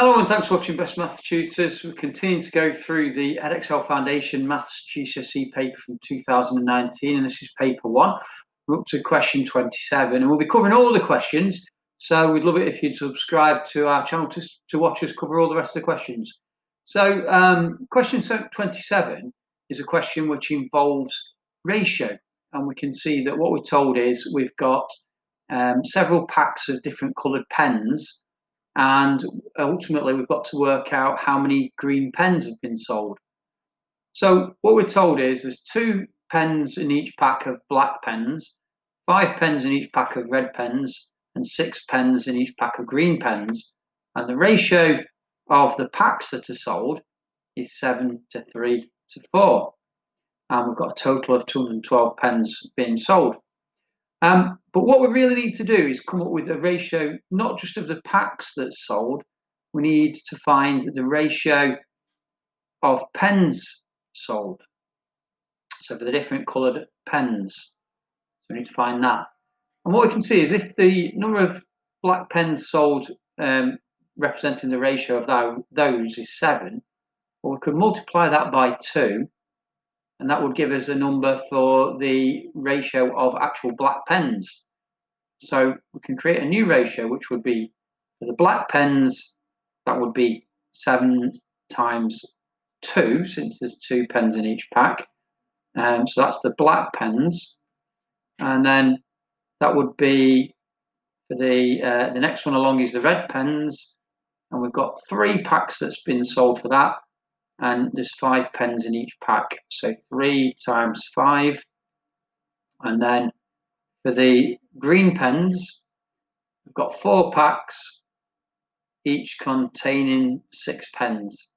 Hello and thanks for watching Best Maths Tutors. We continue to go through the Edexcel Foundation Maths GCSE paper from 2019, and this is paper 1. We're up to question 27, and we'll be covering all the questions, so we'd love it if you'd subscribe to our channel to watch us cover all the rest of the questions. So question 27 is a question which involves ratio, and we can see that what we're told is we've got several packs of different coloured pens, and ultimately we've got to work out how many green pens have been sold. So what we're told is there's 2 pens in each pack of black pens, 5 pens in each pack of red pens, and 6 pens in each pack of green pens, and the ratio of the packs that are sold is 7:3:4, and we've got a total of 212 pens being sold. But what we really need to do is come up with a ratio, not just of the packs that's sold, we need to find the ratio of pens sold. So for the different coloured pens, so we need to find that. And what we can see is if the number of black pens sold representing the ratio of those is 7, well, we could multiply that by 2, and that would give us a number for the ratio of actual black pens. So we can create a new ratio, which would be for the black pens, that would be 7 times 2, since there's 2 pens in each pack. So that's the black pens. And then that would be for the next one along is the red pens. And we've got 3 packs that's been sold for that. And there's 5 pens in each pack. So 3 times 5. And then for the green pens, we've got 4 packs, each containing 6 pens.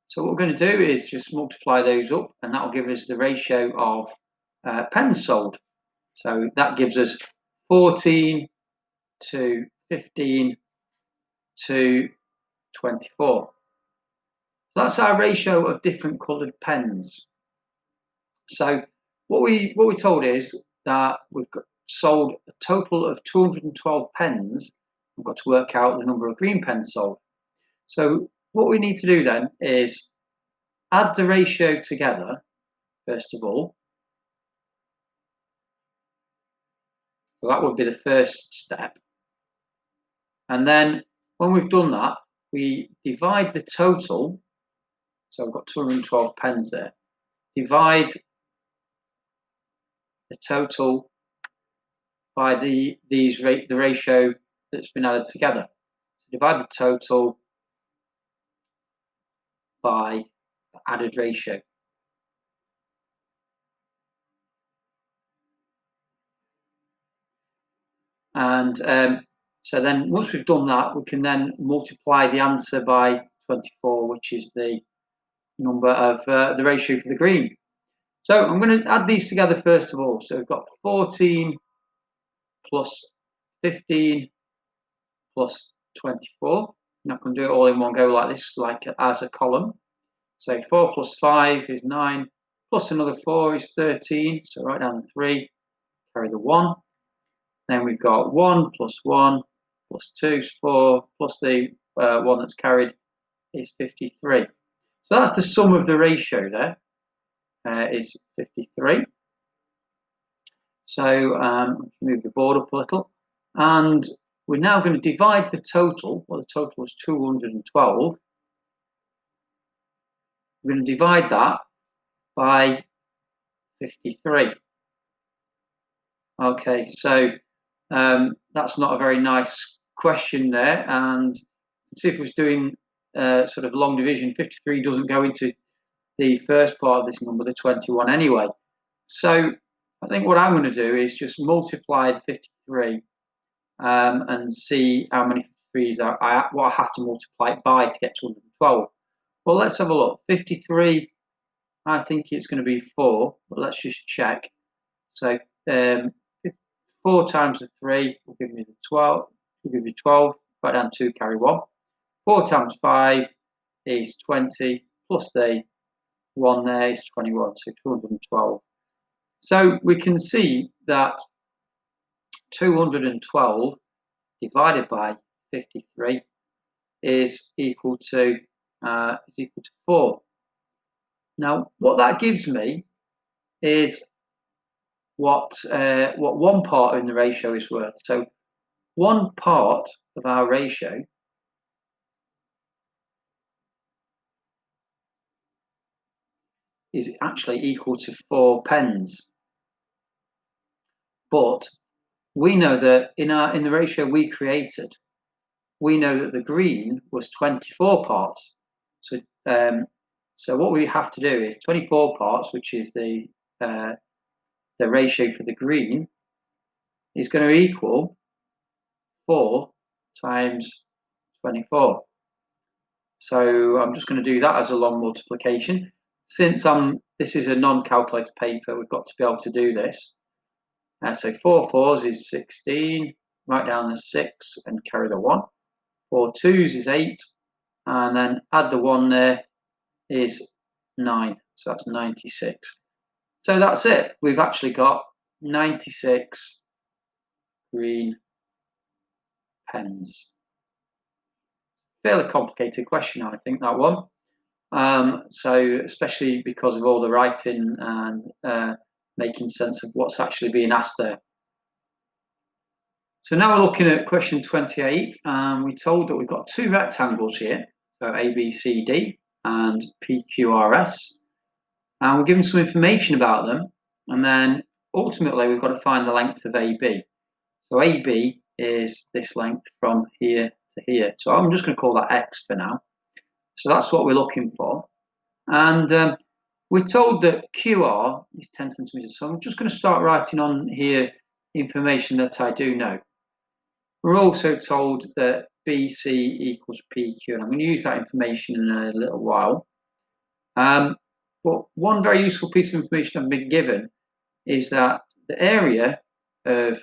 So what we're going to do is just multiply those up, and that will give us the ratio of pens sold. So that gives us 14 to 15 to 24. So that's our ratio of different coloured pens. So what we're told is that we've got sold a total of 212 pens. We've got to work out the number of green pens sold. So what we need to do then is add the ratio together, first of all. So that would be the first step. And then when we've done that, we divide the total. So I've got 212 pens there. Divide the total by the ratio that's been added together. So divide the total by the added ratio. And so then once we've done that, we can then multiply the answer by 24, which is the number of the ratio for the green. So I'm going to add these together first of all. So we've got 14 plus 15 plus 24. And I can do it all in one go like this, like as a column. So 4 plus 5 is 9, plus another 4 is 13. So write down the 3, carry the 1. Then we've got 1 plus 1 plus 2 is 4, plus the 1 that's carried is 53. So that's the sum of the ratio there, is 53. So move the board up a little. And we're now going to divide the total. Well, the total was 212. We're going to divide that by 53. Okay, so that's not a very nice question there. And see if it was doing sort of long division, 53 doesn't go into the first part of this number, the 21 anyway. So I think what I'm going to do is just multiply the 53 and see how many 53s what I have to multiply it by to get to 112. Well, let's have a look. 53, I think it's going to be 4, but let's just check. So 4 times the 3 will give me the 12. Will give me 12. Write down 2, carry 1. 4 times 5 is 20, plus the 1 there is 21, so 212. So we can see that 212 divided by 53 is equal to 4. Now, what that gives me is what one part in the ratio is worth. So one part of our ratio is actually equal to 4 pens. But we know that in the ratio we created, we know that the green was 24 parts. So what we have to do is 24 parts, which is the ratio for the green, is going to equal 4 times 24. So I'm just going to do that as a long multiplication. Since this is a non-calculator paper, we've got to be able to do this. So 4 fours is 16. Write down the 6 and carry the 1. 4 twos is 8, and then add the 1 there is 9. So that's 96. So that's it. We've actually got 96 green pens. Fairly complicated question, I think, that one. So especially because of all the writing and making sense of what's actually being asked there. So now we're looking at question 28, and we're told that we've got 2 rectangles here, so ABCD and PQRS, and we're given some information about them, and then ultimately we've got to find the length of AB. So AB is this length from here to here. So I'm just going to call that X for now. So that's what we're looking for. And we're told that QR is 10 centimeters. So I'm just going to start writing on here information that I do know. We're also told that BC equals PQ, and I'm going to use that information in a little while. But one very useful piece of information I've been given is that the area of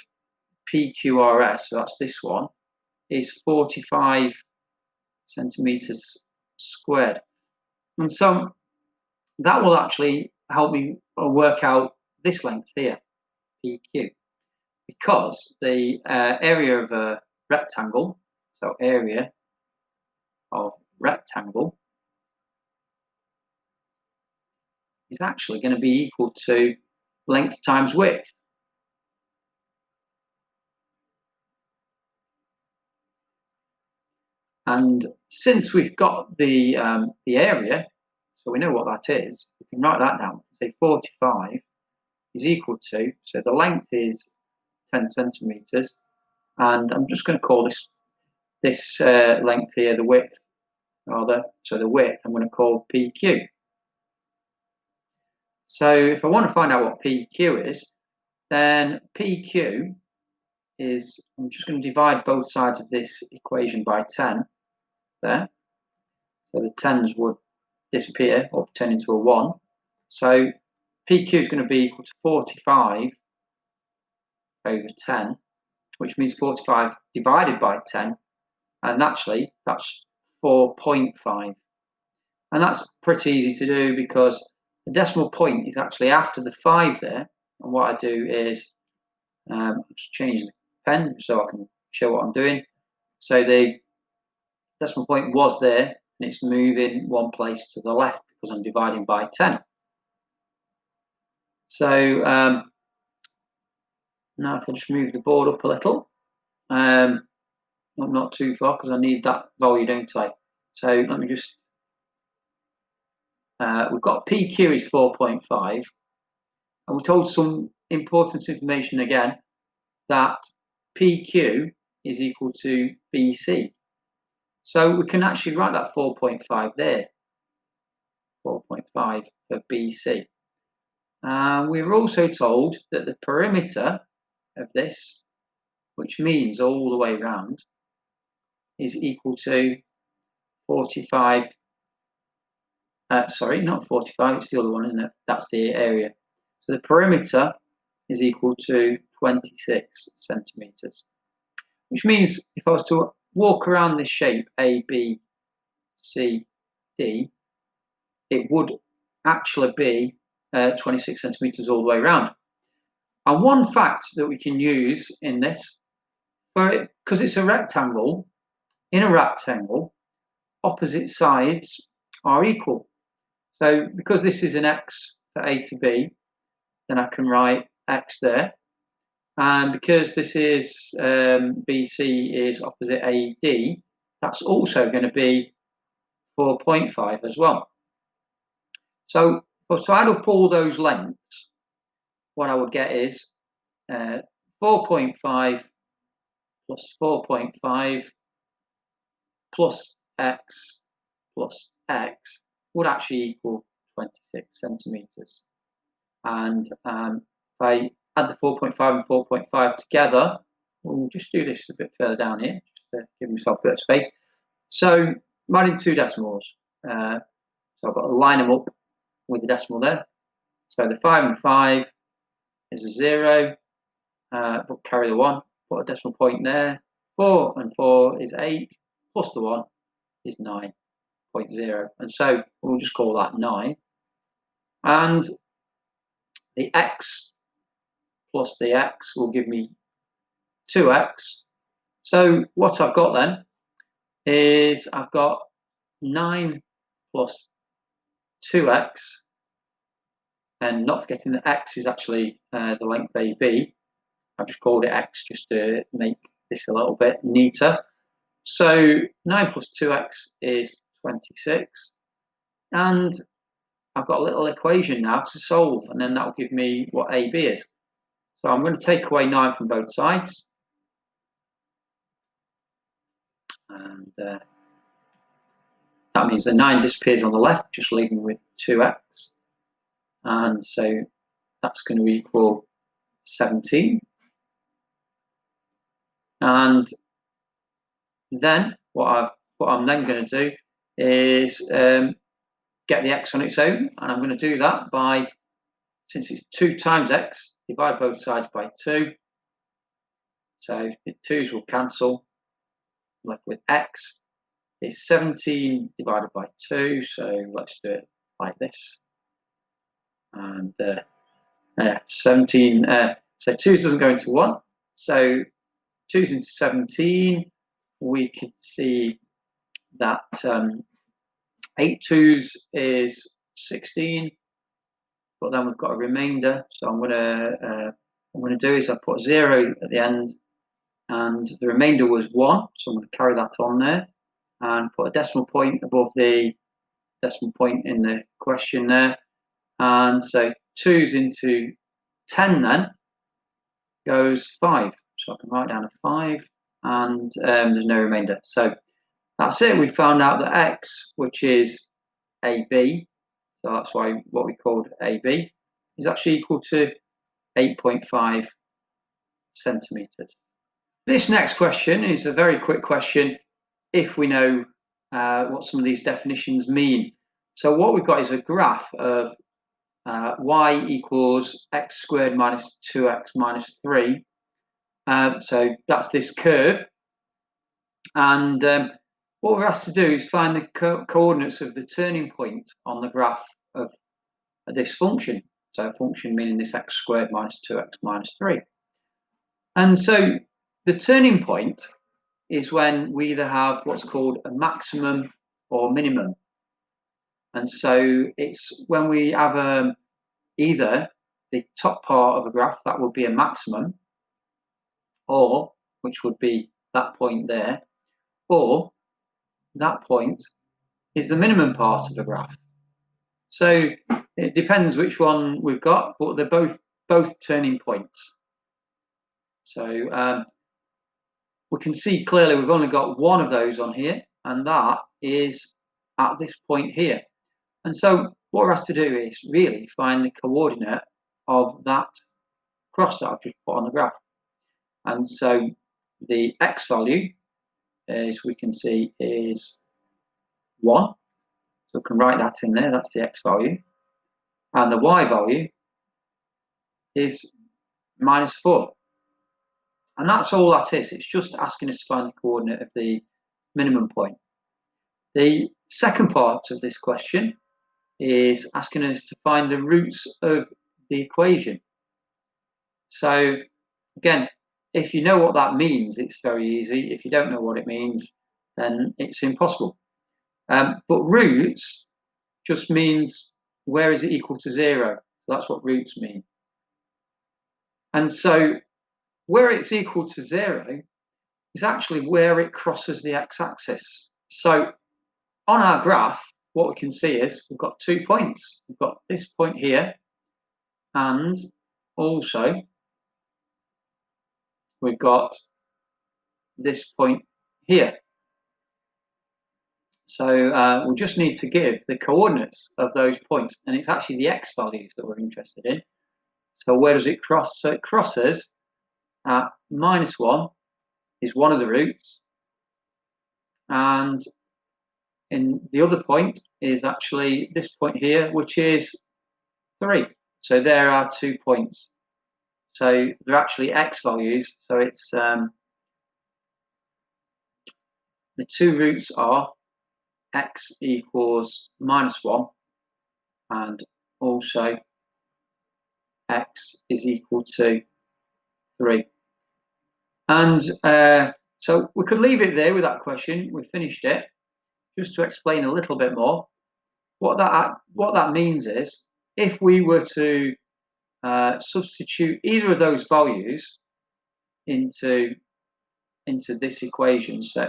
PQRS, so that's this one, is 45 centimeters squared. And so that will actually help me work out this length here, PQ, because the area of a rectangle, so area of rectangle, is actually going to be equal to length times width. And since we've got the area, so we know what that is, we can write that down. Say 45 is equal to, so the length is 10 centimeters, and I'm just going to call this length here the width, rather. So the width I'm going to call PQ. So if I want to find out what PQ is, then PQ is, I'm just going to divide both sides of this equation by 10 there. So the 10s would disappear or turn into a 1. So PQ is going to be equal to 45 over 10, which means 45 divided by 10, and actually that's 4.5. And that's pretty easy to do because the decimal point is actually after the 5 there. And what I do is just change the pen so I can show what I'm doing. So the decimal point was there, and it's moving one place to the left because I'm dividing by 10. So now if I just move the board up a little, not too far because I need that value, don't I? So let me just, we've got PQ is 4.5, and we're told some important information again, that PQ is equal to BC. So we can actually write that 4.5 there, 4.5 for BC. We're also told that the perimeter of this, which means all the way around, is equal to 45. Sorry, not 45, it's the other one, isn't it? That's the area. So the perimeter is equal to 26 centimeters, which means if I was to walk around this shape A, B, C, D, it would actually be 26 centimeters all the way around. And one fact that we can use in this, because it's a rectangle, in a rectangle, opposite sides are equal. So because this is an x for a to b, then I can write x there. And because this is BC is opposite AD, that's also going to be 4.5 as well. So if I add up all those lengths, what I would get is 4.5 plus 4.5 plus x would actually equal 26 centimeters. And if I add the 4.5 and 4.5 together, we'll just do this a bit further down here, just to give myself a bit of space. So I'm adding two decimals. So I've got to line them up with the decimal there. So the 5 and 5 is a 0, but carry the 1, put a decimal point there. 4 and 4 is 8, plus the 1 is 9.0. And so we'll just call that 9. And the x plus the x will give me 2x. So what I've got then is I've got 9 plus 2x, and not forgetting that x is actually the length AB. I've just called it x just to make this a little bit neater. So 9 plus 2x is 26, and I've got a little equation now to solve, and then that will give me what AB is. So I'm going to take away 9 from both sides, and that means the 9 disappears on the left, just leaving with 2x, and so that's going to equal 17. And then what I'm then going to do is get the x on its own, and I'm going to do that by, since it's 2 times x, divide both sides by 2. So the 2's will cancel, left with x is 17 divided by 2. So let's do it like this. And 17, so 2 doesn't go into 1. So 2's into 17. We can see that 8 2's is 16, but then we've got a remainder. So what I'm going to do is I put 0 at the end, and the remainder was 1. So I'm going to carry that on there and put a decimal point above the decimal point in the question there. And so 2's into 10 then goes 5. So I can write down a 5, and there's no remainder. So that's it. We found out that x, which is AB, so that's why what we called AB, is actually equal to 8.5 centimeters. This next question is a very quick question if we know what some of these definitions mean. So what we've got is a graph of y equals x squared minus 2x minus 3. So that's this curve. And what we're asked to do is find the coordinates of the turning point on the graph of this function. So function meaning this x squared minus 2x minus 3. And so the turning point is when we either have what's called a maximum or minimum. And so it's when we have either the top part of a graph, that would be a maximum, or which would be that point there, or that point is the minimum part of the graph. So it depends which one we've got, but they're both turning points. So we can see clearly we've only got one of those on here, and that is at this point here. And so what we're asked to do is really find the coordinate of that cross that I've just put on the graph. And so the x value, as we can see, is 1. So we can write that in there, that's the x value. And the y value is minus 4. And that's all that is. It's just asking us to find the coordinate of the minimum point. The second part of this question is asking us to find the roots of the equation. So again, if you know what that means, it's very easy. If you don't know what it means, then it's impossible. But roots just means where is it equal to 0. So that's what roots mean. And so where it's equal to 0 is actually where it crosses the x-axis. So on our graph, what we can see is we've got 2 points. We've got this point here, and also we've got this point here. So we just need to give the coordinates of those points, and it's actually the x values that we're interested in. So where does it cross? So it crosses at -1 is one of the roots, and in the other point is actually this point here, which is 3. So there are 2 points. So they're actually x values. So it's the 2 roots are x equals -1 and also x is equal to 3. And so we could leave it there with that question. We finished it. Just to explain a little bit more, what that means is if we were to substitute either of those values into this equation, so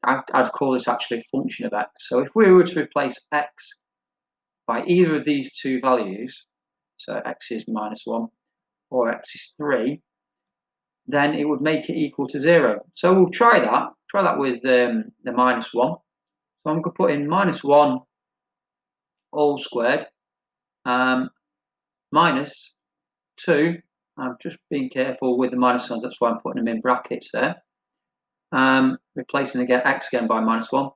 I'd call this actually a function of x. So if we were to replace x by either of these 2 values, so x is -1 or x is 3, then it would make it equal to 0. So we'll try that with the -1. So I'm going to put in -1 all squared minus 2. I'm just being careful with the minus signs, that's why I'm putting them in brackets there. Replacing x again by -1,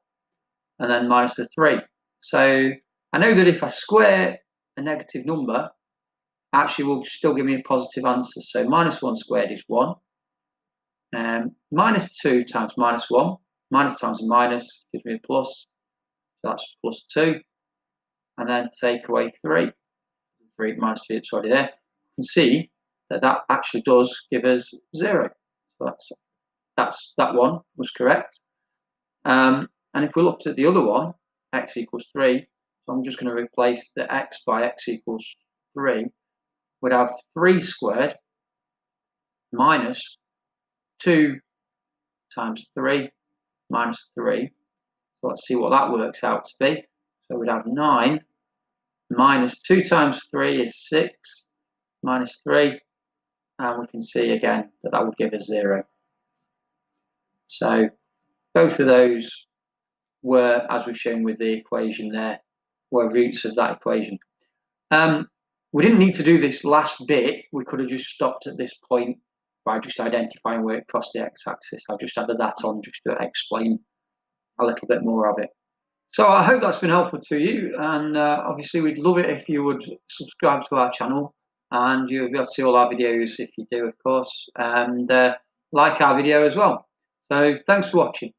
and then minus the 3. So I know that if I square a negative number, actually will still give me a positive answer. So -1 squared is 1. -2 times -1, minus times a minus gives me a plus, so that's +2. And then take away 3. 3 minus 2, it's already there. You can see that actually does give us 0. So that one was correct. And if we looked at the other one, x equals 3, so I'm just going to replace the x by x equals 3. We'd have 3 squared minus 2 times 3 minus 3. So let's see what that works out to be. So we'd have 9 minus 2 times 3 is 6 minus 3. And we can see again that would give us 0. So both of those were, as we've shown with the equation there, were roots of that equation. We didn't need to do this last bit. We could have just stopped at this point by just identifying where it crossed the x-axis. I've just added that on just to explain a little bit more of it. So I hope that's been helpful to you, and obviously we'd love it if you would subscribe to our channel, and you'll be able to see all our videos if you do, of course, and like our video as well. So thanks for watching.